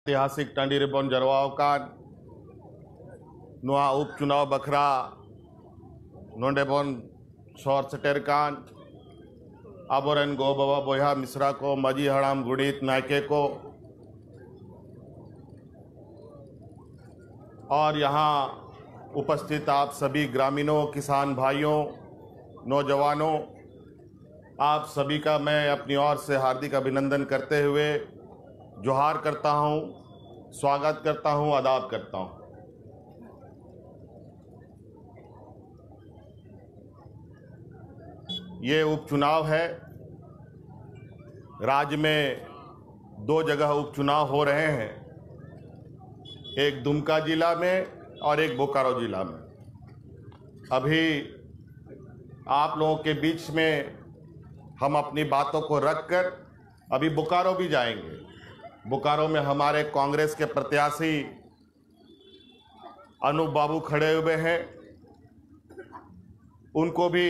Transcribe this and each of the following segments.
ऐतिहासिक टांडी रिबन जरवाओ कान नुआ उपचुनाव बखरा नोंडे बन शोर सेटेर कान आबोरन गो बाबा बोया मिश्रा को मजी हड़ाम गुणित नायके को और यहाँ उपस्थित आप सभी ग्रामीणों, किसान भाइयों, नौजवानों, आप सभी का मैं अपनी ओर से हार्दिक अभिनंदन करते हुए जोहार करता हूँ, स्वागत करता हूँ, आदाब करता हूँ। ये उपचुनाव है। राज्य में 2 जगह उपचुनाव हो रहे हैं, एक दुमका जिला में और एक बोकारो जिला में। अभी आप लोगों के बीच में हम अपनी बातों को रखकर अभी बोकारो भी जाएंगे। बोकारो में हमारे कांग्रेस के प्रत्याशी अनूप बाबू खड़े हुए हैं, उनको भी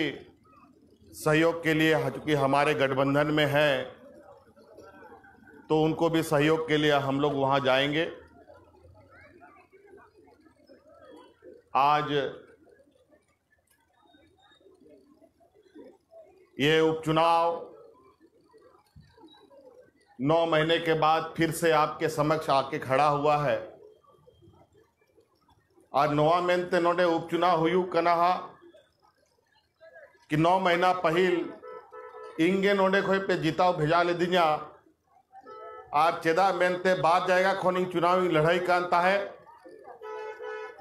सहयोग के लिए, चूंकि हमारे गठबंधन में है तो उनको भी सहयोग के लिए हम लोग वहां जाएंगे। आज ये उपचुनाव 9 महीने के बाद फिर से आपके समक्ष आके खड़ा हुआ है। आज 9 मेनते नोडे उपचुनाव हुयू कनाहा कि 9 महीना पहिल इंगे नोडे खोई पे जीताव भेजा ले दिया और चेदा मेनते बाद जाएगा खोनी चुनावी लड़ाई कांता है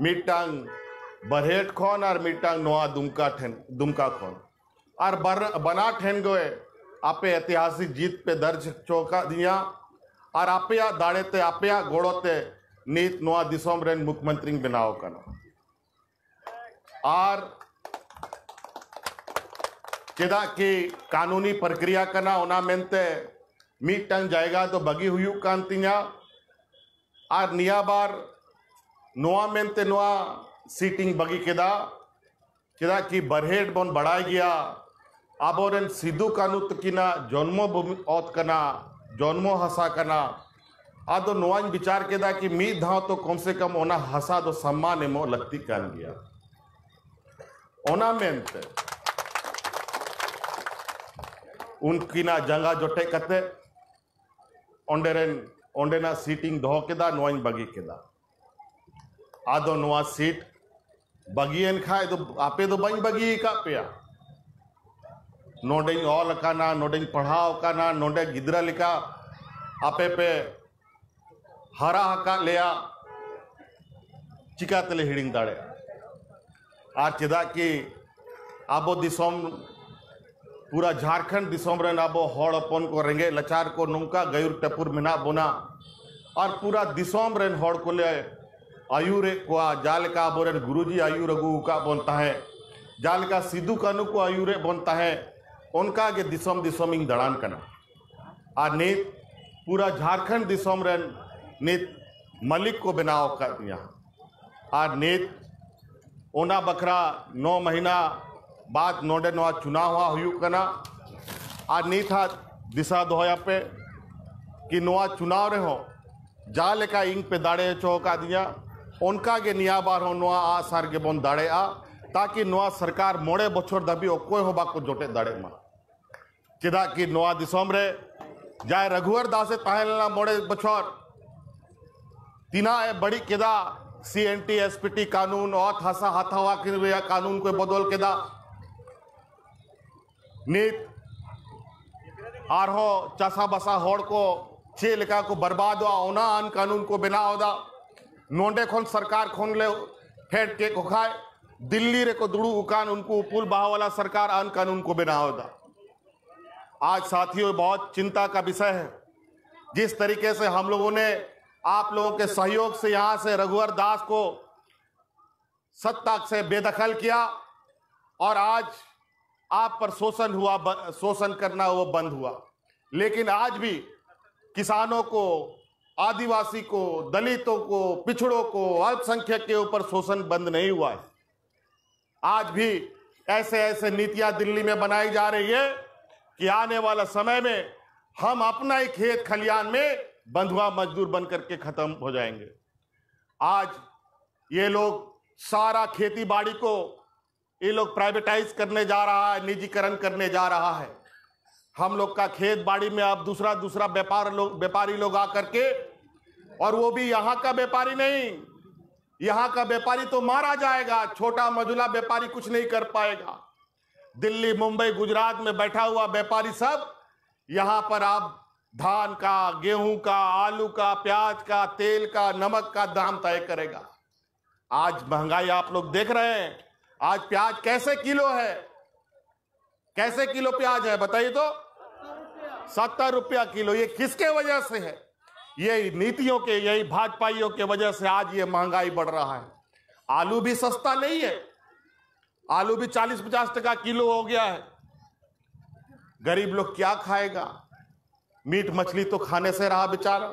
मिटांग बरहेट खोन और मिटांग नोआ दुमका खोन और बना ठेन गए आपे ऐतिहासिक जीत पे दर्ज चौका दिया और आपे दाड़े ते आपे गोड़ोते नीत नोआ दिसोम रेन मुख्यमंत्री बनाओ करना और चेदा की कानूनी प्रक्रिया करना ओना मेनते मीटंग जाएगा तो बगी हुई कांतिया और निया बार नोआ मेनते नोआ सीटिंग बगी केदा चेदा की बरहेट बन बढ़ाई गया आबोरेन सिद्धू कानू तकिना जन्मभूमि औत कना जन्मो हसा कना आदो नोआन विचार केदा कि मी धाव तो कम से कम ओना हसा दो सम्मान एमो लगती कान गया ओना मेनते उनकिना जंगा जोटे कते ओंडेना सीटिंग दो केदा नोआन बगी केदा आदो नोआ सीट बगियन खाए तो आपे तो बन बगी का पेया नोडे ऑल काना नोडे पढ़ाव काना नोडे गिदरा लिका आपे पे हरा हका लिया चिका तले हिडिंग दाड़े आज चेदा कि आबो दिसोम पूरा झारखंड दिसोम रेन आबो हड़ अपन को रेंगे लचार को नौका गयुर टपुर मेना बोना और पूरा दिसोम रेन हड़ को ले आयुरे को जाल का बोरेन गुरुजी आयुर अगू का बनता है जाल का सिद्धू कानू को आयुरे बनता है उनका के दिसोम दिसोमिंग दड़ान करना और नीत पूरा झारखंड दिसोम रेन नीत मलिक को बनाओ कर दिया और नीत ओना बखरा 9 महीना बाद नोडे नोआ चुनाव हुआ हुयू कना और नीत हा दिशा दोया पे कि नोआ चुनाव रहे हो जा लेका इंग पे दाड़े चौका दिया उनका के निया बार हो नोआ आ सार के बोन दाड़े आ ताकि नोआ सरकार मोड़े बछोर दबी कोई हो बाको जोटे दाड़े मा चेदा कि नोआ दिसोम रे जाए रघुवर दासे ताहेलना मोड़े बछोर तीना ए बड़ी केदा CNT SPT कानून और हसा हाथावा के कानून को बदल केदा नीत आर हो चासा बसा होड़ को छे लेका को बर्बाद हुआ ओना अन कानून को बिना होदा नोंडे खोन सरकार खोन ले फेट के को खाए दिल्ली रे को दुड़ू उकान उनको पुल बहा वाला सरकार अन कानून को बिना होदा। आज साथियों बहुत चिंता का विषय है जिस तरीके से हम लोगों ने आप लोगों के सहयोग से यहां से रघुवर दास को सत्ता से बेदखल किया और आज आप पर शोषण हुआ, शोषण करना वो बंद हुआ, लेकिन आज भी किसानों को, आदिवासी को, दलितों को, पिछड़ों को, अल्पसंख्यक के ऊपर शोषण बंद नहीं हुआ है। आज भी ऐसे ऐसे नीतियां दिल्ली में बनाई जा रही है कि आने वाला समय में हम अपना ही खेत खलियान में बंधुआ मजदूर बन करके खत्म हो जाएंगे। आज ये लोग सारा खेती बाड़ी को ये लोग प्राइवेटाइज करने जा रहा है, निजीकरण करने जा रहा है। हम लोग का खेत बाड़ी में अब दूसरा व्यापारी लोग आकर के, और वो भी यहाँ का व्यापारी नहीं, यहाँ का व्यापारी तो मारा जाएगा, छोटा मझोला व्यापारी कुछ नहीं कर पाएगा। दिल्ली, मुंबई, गुजरात में बैठा हुआ व्यापारी सब यहाँ पर आप धान का, गेहूं का, आलू का, प्याज का, तेल का, नमक का दाम तय करेगा। आज महंगाई आप लोग देख रहे हैं। आज प्याज कैसे किलो है? कैसे किलो प्याज है बताइए तो? 70 रुपया किलो। ये किसके वजह से है? यही नीतियों के, यही भाजपाइयों के वजह से आज ये महंगाई बढ़ रहा है। आलू भी सस्ता नहीं है, आलू भी 40-50 टका किलो हो गया है। गरीब लोग क्या खाएगा? मीट मछली तो खाने से रहा बेचारा,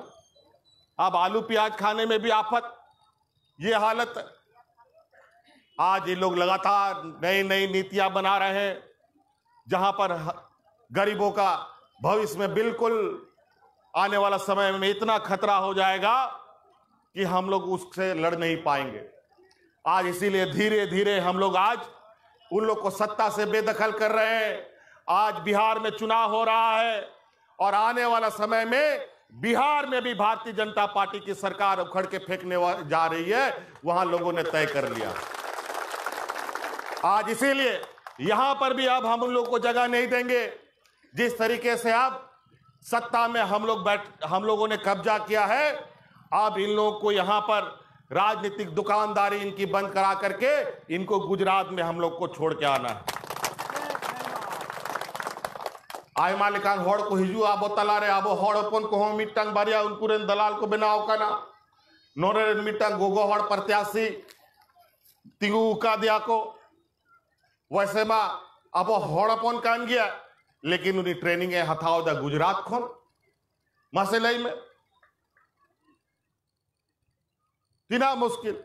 अब आलू प्याज खाने में भी आफत। ये हालत है। आज ये लोग लगातार नई नई नीतियां बना रहे हैं, जहां पर गरीबों का भविष्य में बिल्कुल आने वाला समय में इतना खतरा हो जाएगा कि हम लोग उससे लड़ नहीं पाएंगे। आज इसीलिए धीरे धीरे हम लोग आज उन लोग को सत्ता से बेदखल कर रहे हैं। आज बिहार में चुनाव हो रहा है और आने वाला समय में बिहार में भी भारतीय जनता पार्टी की सरकार उखड़ के फेंकने जा रही है, वहां लोगों ने तय कर लिया। आज इसीलिए यहां पर भी अब हम उन लोगों को जगह नहीं देंगे। जिस तरीके से अब सत्ता में हम लोगों ने कब्जा किया है, अब इन लोगों को यहां पर राजनीतिक दुकानदारी इनकी बंद करा करके इनको गुजरात में हम लोग को छोड़ के आना है। आयमा लेकान हड़ को हिजू आबो तलारे आबो हड़ अपन को हम मिट्टांग बारिया उनकुरेन दलाल को बनाओ का ना नोरे मिट्टांग गोगो हड़ प्रत्याशी तिंगू का दिया को वैसे मा आबो हड़ अपन कान गया, लेकिन उन्हें ट्रेनिंग है हथाओ दा गुजरात खोन मसलाई में तीना मुश्किल।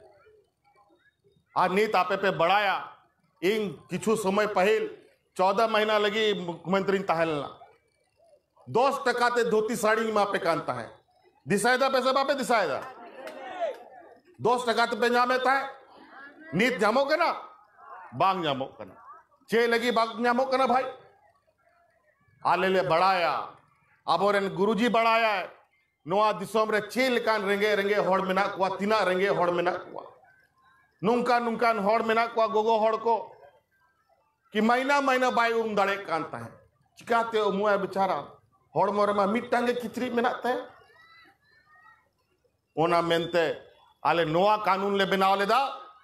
आज नीत आपे पे बढ़ाया इन किछु समय पहल 14 महीना लगी मुख्यमंत्री तहलना 10 टका ते धोती साड़ी में पे कांता है दिसायदा पैसे बापे दिसायदा 10 टका ते पंजाब में था नीत जामो के ना बांग जामो करना चे लगी बांग जामो करना भाई आले ले बढ़ाया। अब और गुरुजी बढ़ाया है नोआ दिसोम रे चे लेकान रेंगे रेंगे हड़ में ना कुआ तीना रेंगे हड़ में ना कुआ नुंका नुंकान हड़ में ना कुआ गोगो हड़ को कि महीना महीना बाई उम दड़े कांता है चिकाते मुआ बेचारा हड़ मोरे मा मिट्टांगे किचरी मेनाते ओना मेनते आले नोआ कानून ले बनाव लेदा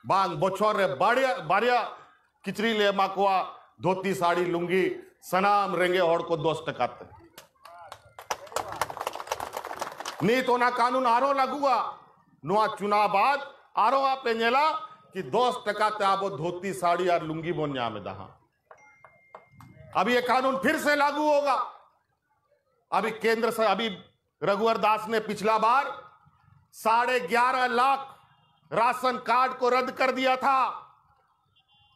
बांग बोछोर रे बारिया किचरी ले मा कुआ धोती साड़ी लुंगी सनाम रेंगे हड़ को 10 टका नहीं तो ना कानून आरो लगुआ नुआ चुनाव बाद आरो आप नेला कि 10 टका ते आबो धोती साड़ी और लुंगी बोन्या में दहा। अभी ये कानून फिर से लागू होगा। अभी केंद्र से अभी रघुवर दास ने पिछला बार 11.5 लाख राशन कार्ड को रद्द कर दिया था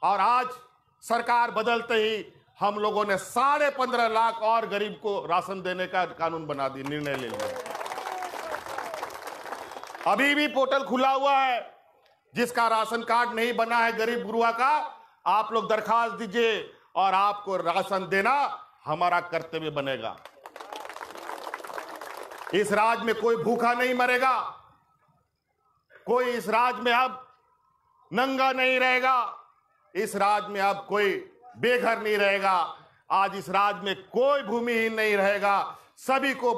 और आज सरकार बदलते ही हम लोगों ने 15.5 लाख और गरीब को राशन देने का कानून बना दी, निर्णय ले लिया। अभी भी पोर्टल खुला हुआ है, जिसका राशन कार्ड नहीं बना है गरीब गुरुआ का, आप लोग दरखास्त दीजिए और आपको राशन देना हमारा कर्तव्य बनेगा। इस राज्य में कोई भूखा नहीं मरेगा, कोई इस राज्य में अब नंगा नहीं रहेगा, इस राज्य में अब कोई बेघर नहीं रहेगा, आज इस राज्य में कोई भूमिहीन नहीं रहेगा। सभी को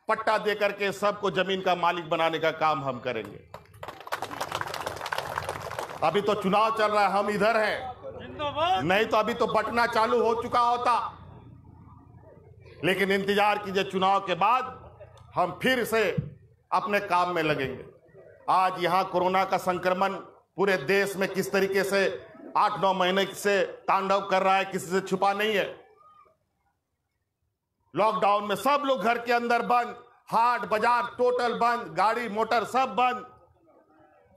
पट्टा देकर के सबको जमीन का मालिक बनाने का काम हम करेंगे। अभी तो चुनाव चल रहा है, हम इधर हैं, नहीं तो अभी तो बंटना चालू हो चुका होता। लेकिन इंतजार कीजिए, चुनाव के बाद हम फिर से अपने काम में लगेंगे। आज यहां कोरोना का संक्रमण पूरे देश में किस तरीके से 8-9 महीने से तांडव कर रहा है, किसी से छुपा नहीं है। लॉकडाउन में सब लोग घर के अंदर बंद, हाट बाजार टोटल बंद, गाड़ी मोटर सब बंद।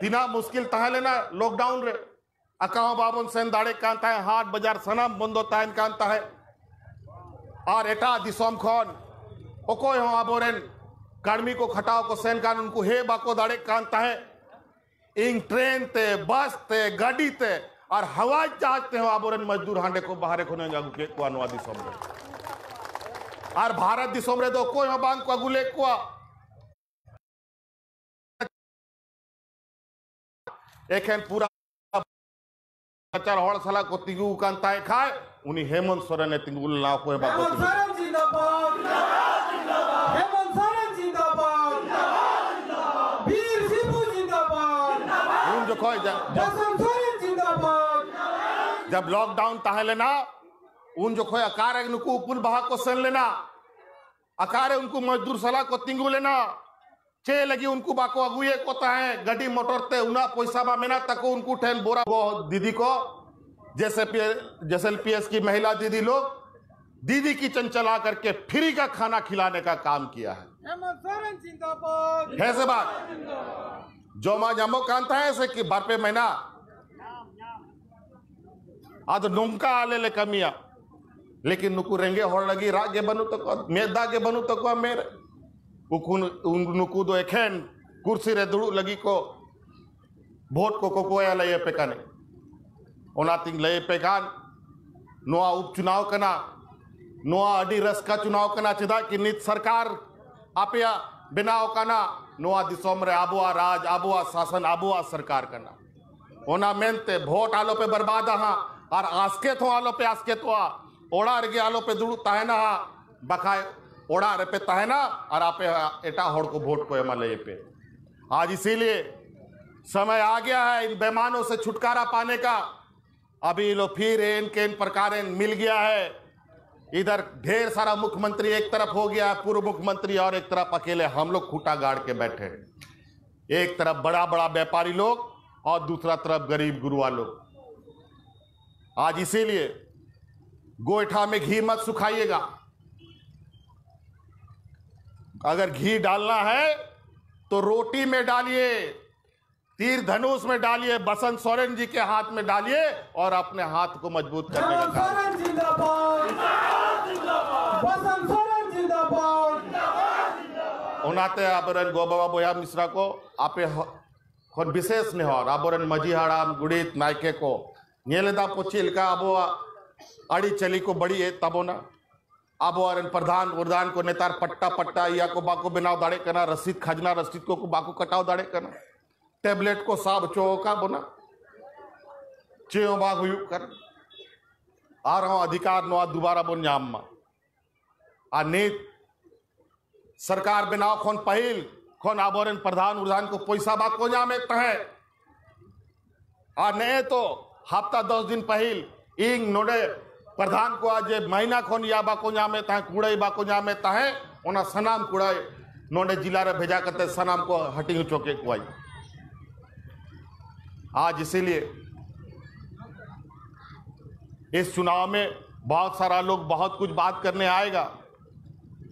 तीना मुश्किल तहा लेना लॉकडाउन रे अकाउ बाबन सेन दाड़े कांता है, हाट बाजार सनाम बंद होता है कांता है। और एटा दिसोम खन ओकोय हो आबोरेन कर्मी को खटाव को सेन कान उनको हे बाको दाड़े कांता है इंग ट्रेन ते बस ते गाड़ी ते और हवाई जहाज ते आबोरन मजदूर हांडे को बाहर को जागू के को अनुवा दिसोम रे और भारत दिसोम रे तो कोई बांग को अगुले को एखेन पूरा चार हड़ सला को तिगु कांता है खाए उन्हीं हेमंत सोरेन ने तिगुल ना को बाको हेमंत सोरेन जिंदाबाद हेमंत सोरेन जिंदाबाद वीर सिंह जिंदाबाद उन जो कोई हेमंत सोरेन जिंदाबाद जब लॉकडाउन ताहे लेना उन जो कोई अकारे नुकु पुल बहा को सन लेना अकारे उनको मजदूर सला को तिंगु लेना चे लगी उनको बाको अगुए को ताहे गड्डी मोटर ते उना पैसा बा मेना तको उनको ठेन बोरा वो दीदी को जैसे पीएस की महिला दीदी लोग दीदी किचन चला करके फ्री का खाना खिलाने का काम किया है हेमंत सोरेन जिंदाबाद है से बात जो मां जमो कांता है ऐसे कि बार पे महीना आज नोंका आले ले कमिया लेकिन नुकु रेंगे होड़ लगी रागे बनू तक मेदा के बनू तक मेरे नुकू दो एखेन कुर्सी रे दुड़ू लगी को वोट को कोया ले पेकाने ओना तिंग ले पेकान नोआ उपचुनाव कना नोआ अडी रस का चुनाव कना चिदा कि नित सरकार आपिया बिनाव कना नोआ दिसोम रे आबुआ राज आबुआ शासन आबुआ सरकार कना ओना मेनते वोट आलो पे बर्बाद हा और आस्के तो आलो पे आस्के तो ओड़ा रे आलो पे दुड़ू ताहेना बखाए ओड़ा रे पे ताहेना और आपे एटा होड़ को वोट को एमएलए पे आज इसीलिए समय आ गया है इन बेईमानों से छुटकारा पाने का अभी लो फिर इनके इन प्रकार मिल गया है इधर ढेर सारा मुख्यमंत्री एक तरफ हो गया पूर्व मुख्यमंत्री और एक तरफ अकेले हम लोग खूटा गाड़ के बैठे हैं एक तरफ बड़ा बड़ा व्यापारी लोग और दूसरा तरफ गरीब गुरुआ लोग आज इसीलिए गोईठा में घी मत सुखाइएगा अगर घी डालना है तो रोटी में डालिए तीर धनुष में डालिए बसंत सोरेन जी के हाथ में डालिए और अपने हाथ को मजबूत करने का काम बसंत सोरेन जिंदाबाद उनाते आबरन गोबाबा बोया मिश्रा को आपे कोन विशेष ने और आबरन मजी हाड़ाम गुड़ित नायके को नेलेदा पोचिल का अबो अड़ी चली को बड़ी है तबोना अब प्रधान वरदान को नेतार पट्टा पट्टा या को बाको बिनाव दाड़े करना रसीद खजना रसीद को बाको कटाव दाड़े करना टेबलेट को साब चौका बोना चेयो बाग हुई कर आ रहा हूं अधिकार नो दोबारा बोन जाम आ नीत सरकार बिनाव खोन पहिल खोन आबोरन प्रधान वरदान को पैसा बाग को जामे तहे आ नहीं तो हफ्ता 10 दिन पहिल इंग नोडे प्रधान को आज महीना खोन या बाको जामे तहे कूड़े बाको जामे तहे ओना सनाम कूड़े नोडे जिला रे भेजा करते सनाम को हटिंग चौके कुआई आज इसीलिए इस चुनाव में बहुत सारा लोग बहुत कुछ बात करने आएगा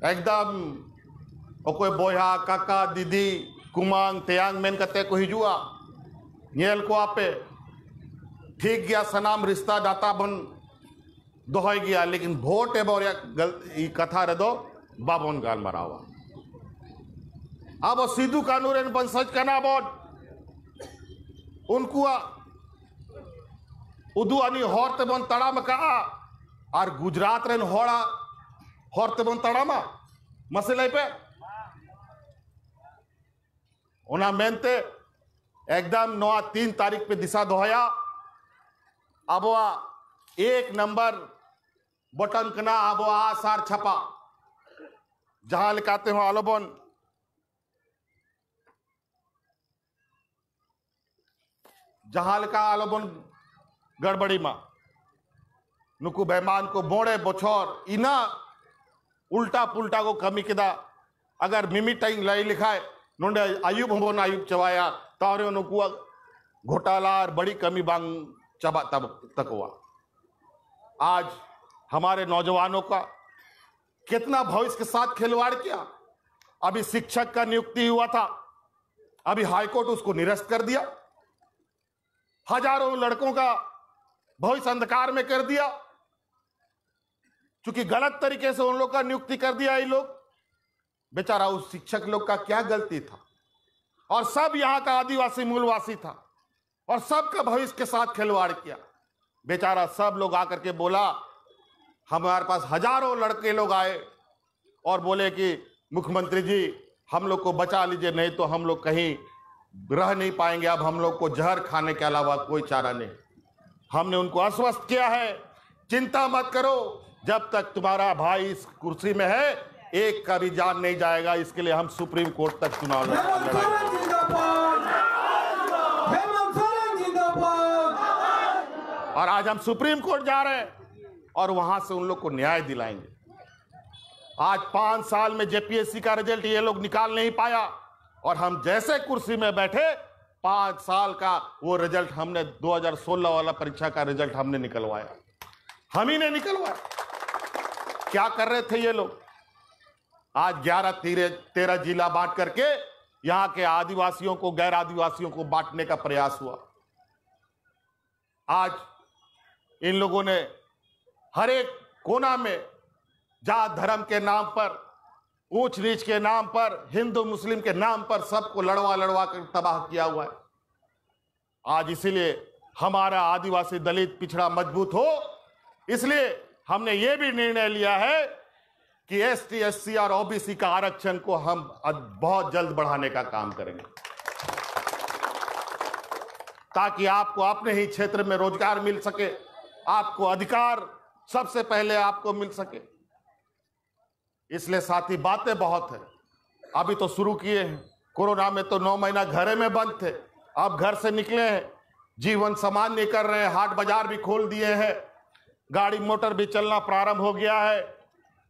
एकदम कोई बोया काका दीदी कुमांग तेयांग मेन कते को हिजुआ नेल को आपे ठीक गया सनाम रिश्ता दाता बन दोहई गया लेकिन वोट एवं कथा रे दो बाबन गाल मरावा अब सिद्धू कानून बंसज कना बोट उनको उदू अनी हॉर्ते बन तड़ा में कहा और गुजरात रेन होड़ा हॉर्ते बन तड़ा में मसले पे उना मेनते एकदम 9-3 तारीख पे दिशा दोहया अब 1 नंबर बटन कना अब आसार छपा जहां लिखाते हो आलोबन जहां लिखा आलोबन गड़बड़ी में नुकु बेमान को बोड़े बोछोर इना उल्टा पुल्टा को कमी किदा अगर मिमी टाइम लाई लिखाए नोंडे आयुब होबोन आयुब चवाया तारे नुकु घोटाला और बड़ी कमी बांग चबा तब तक हुआ आज हमारे नौजवानों का कितना भविष्य के साथ खिलवाड़ किया अभी शिक्षक का नियुक्ति हुआ था अभी हाईकोर्ट उसको निरस्त कर दिया हजारों लड़कों का भविष्य अंधकार में कर दिया क्योंकि गलत तरीके से उन लोग का नियुक्ति कर दिया ये लोग बेचारा उस शिक्षक लोग का क्या गलती था? और सब यहाँ का आदिवासी मूलवासी था और सबका भविष्य के साथ खिलवाड़ किया। बेचारा सब लोग आकर के बोला, हमारे पास हजारों लड़के लोग आए और बोले कि मुख्यमंत्री जी हम लोग को बचा लीजिए, नहीं तो हम लोग कहीं रह नहीं पाएंगे, अब हम लोग को जहर खाने के अलावा कोई चारा नहीं। हमने उनको आश्वस्त किया है, चिंता मत करो, जब तक तुम्हारा भाई इस कुर्सी में है एक का भी जान नहीं जाएगा। इसके लिए हम सुप्रीम कोर्ट तक चुनाव हेमंत सोरेन जिंदाबाद, हेमंत सोरेन जिंदाबाद। और आज हम सुप्रीम कोर्ट जा रहे हैं और वहां से उन लोग को न्याय दिलाएंगे। आज 5 साल में जेपीएससी का रिजल्ट ये लोग निकाल नहीं पाया और हम जैसे कुर्सी में बैठे 5 साल का वो रिजल्ट हमने 2016 वाला परीक्षा का रिजल्ट हमने निकलवाया, हम ही ने निकलवाया। क्या कर रहे थे ये लोग? आज 11-13 जिला बांट करके यहां के आदिवासियों को, गैर आदिवासियों को बांटने का प्रयास हुआ। आज इन लोगों ने हर एक कोना में जात धर्म के नाम पर, ऊंच नीच के नाम पर, हिंदू मुस्लिम के नाम पर सबको लड़वा लड़वा कर तबाह किया हुआ है। आज इसीलिए हमारा आदिवासी दलित पिछड़ा मजबूत हो, इसलिए हमने ये भी निर्णय लिया है कि एसटी, एससी और ओबीसी का आरक्षण को हम बहुत जल्द बढ़ाने का काम करेंगे, ताकि आपको अपने ही क्षेत्र में रोजगार मिल सके, आपको अधिकार सबसे पहले आपको मिल सके। इसलिए साथी बातें बहुत है, अभी तो शुरू किए हैं। कोरोना में तो 9 महीना घरे में बंद थे, अब घर से निकले हैं, जीवन सामान्य कर रहे हैं, हाट बाजार भी खोल दिए हैं, गाड़ी मोटर भी चलना प्रारंभ हो गया है,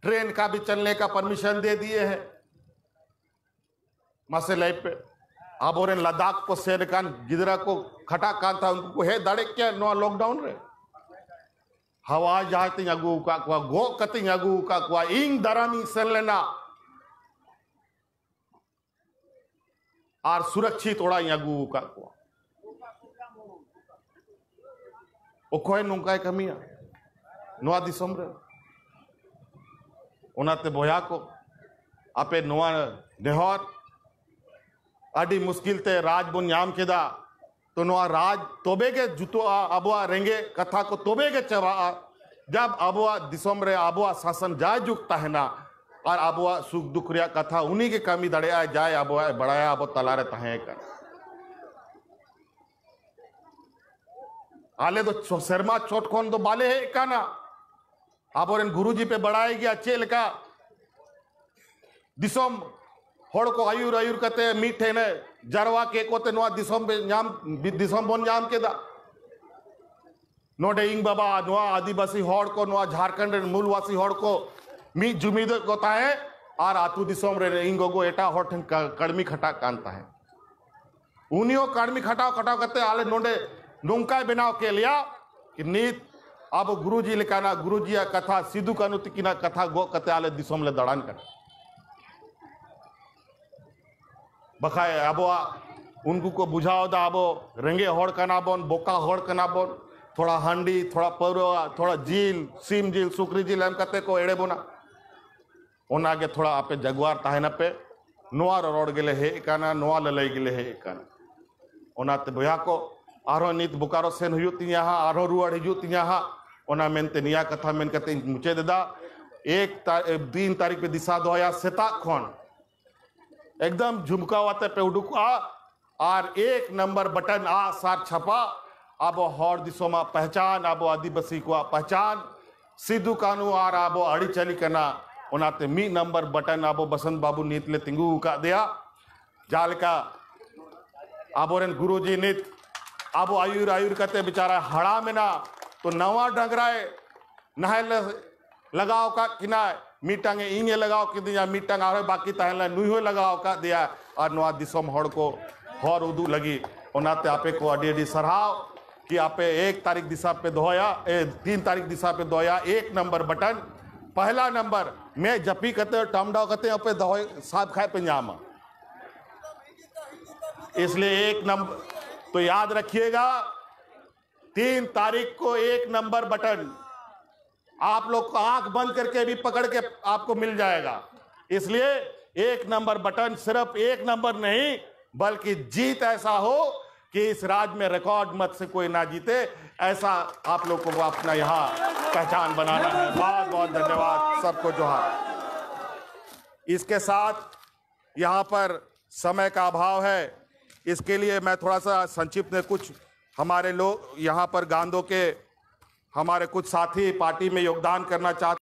ट्रेन का भी चलने का परमिशन दे दिए हैं। मसले पे अब और लद्दाख को सेरकान गिदरा को खटा कान था उनको हे दाड़े क्या नो लॉकडाउन रे हवा जाती अगू का कुआ गो कति अगू का कुआ इंग दरामी सेलेना और सुरक्षित ओड़ा अगू का कुआ ओकोय नुंकाय कमिया नोआ दिसम रे ओनाते बोया को आपे नोआ नेहर अड़ी मुश्किल ते राज बुन नाम केदा तो नोआ राज तोबे के जुतो अबुआ रेंगे कथा को तोबे के चवा जब अबुआ दिसम रे अबुआ शासन जाय जुकता है ना और अबुआ सुख दुख रिया कथा उन्हीं के कमी दड़िया जाए अबुआ बड़ाया अब तलारे तहे कर आले तो शर्मा चोट कौन तो बाले है का ना आप और गुरुजी पे बढ़ाए गया चेल का दिसम होड़ को आयुर आयुर कते मीठे ने जरवा के कोते नोआ दिसम पे नाम दिसम बोन नाम के दा नोडे इंग बाबा नोआ आदिवासी होड़ को नोआ झारखंड मूलवासी होड़ को मी जुमीद कोता है और आतु दिसम रे इंगो गो एटा होठ कड़मी खटा कांता है उनियो कड़मी खटाव खटाव करते आले नोडे नुंका बनाव के लिया कि नीत अब गुरुजी लिखाना गुरुजी कथा सिद्धू कानू तिकिना कथा गो कते आले दिसम ले दड़ान कर बखाए अब उनको को बुझाओ दा अब रेंगे होड़ कना बोन बोका होड़ कना बोन थोड़ा हांडी थोड़ा पौरवा थोड़ा झील सीम झील सुकरी झील एम कते को एड़े बोना ओना आगे थोड़ा आपे जगवार ताहेना पे नोआ रोड गेले हे काना नोआ ललई गेले हे काना ओनाते बोया को आरो नित बोकारो सेन हुयुत तिया आरो रुआड़ हिजुत तिया ओना मेनते निया कथा मेन कते मुचे देदा 3 तारीख पे दिशा दोया सेता खन एकदम झुमकावाते पे उडुका और 1 नंबर बटन आ सार छपा अब हर दिसोमा पहचान अब आदिवासी को पहचान सिद्धू कानू और अब अड़ी चली कना ओनाते 1 नंबर बटन अब बसंत बाबू नीत ले तिंगू का दिया जाल का अब गुरुजी नीत अब आयुर आयुर करते बेचारा हड़ा में ना तो नवा डंगराए नहल लगाओ का किना मीटांग इंगे लगाओ कि दिया मीटांग आ बाकी तहला नुहो लगाओ का दिया और नवा दिसम हड़ को हर उदू लगी ओनाते आपे को अडी अडी सराव कि आपे 1 तारीख दिशा पे दोया 3 तारीख दिशा पे दोया 1 नंबर बटन पहला नंबर मैं जपी करते टमडाव करते आपे दो साथ खाए पंजामा इसलिए 1 नंबर तो याद रखिएगा 3 तारीख को 1 नंबर बटन आप लोग को आंख बंद करके भी पकड़ के आपको मिल जाएगा इसलिए एक नंबर बटन, सिर्फ एक नंबर नहीं बल्कि जीत ऐसा हो कि इस राज्य में रिकॉर्ड मत से कोई ना जीते, ऐसा आप लोग को अपना यहाँ पहचान बनाना है। बहुत बहुत धन्यवाद, सबको जोहार। इसके साथ यहाँ पर समय का अभाव है, इसके लिए मैं थोड़ा सा संक्षिप्त में कुछ हमारे लोग यहाँ पर गांधों के हमारे कुछ साथी पार्टी में योगदान करना चाहते